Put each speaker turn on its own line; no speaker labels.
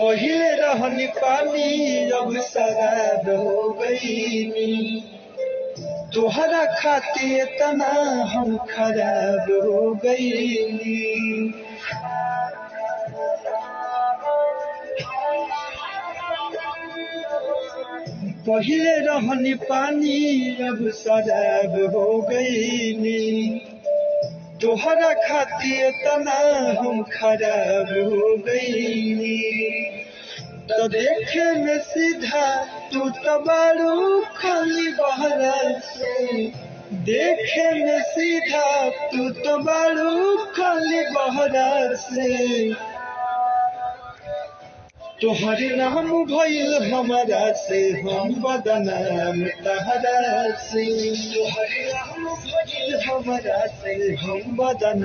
पहिले रहनी पानी अब शराब हो गईनी। तोहरा खातिर इतना हम खराब हो गईनी। पहिले रहनी पानी अब शराब हो गईनी। तोहरा खातिर इतना हम खराब हो गईनी। तो देखे में सीधा तू तो बारू खाली बहरा से। देखे में सीधा तू तो बारू खाली बहरा से। तोहरे नाम भइल हमारा से हम बदनाम तहरा से। तोहरे नाम भइल हमारा से हम बदनाम।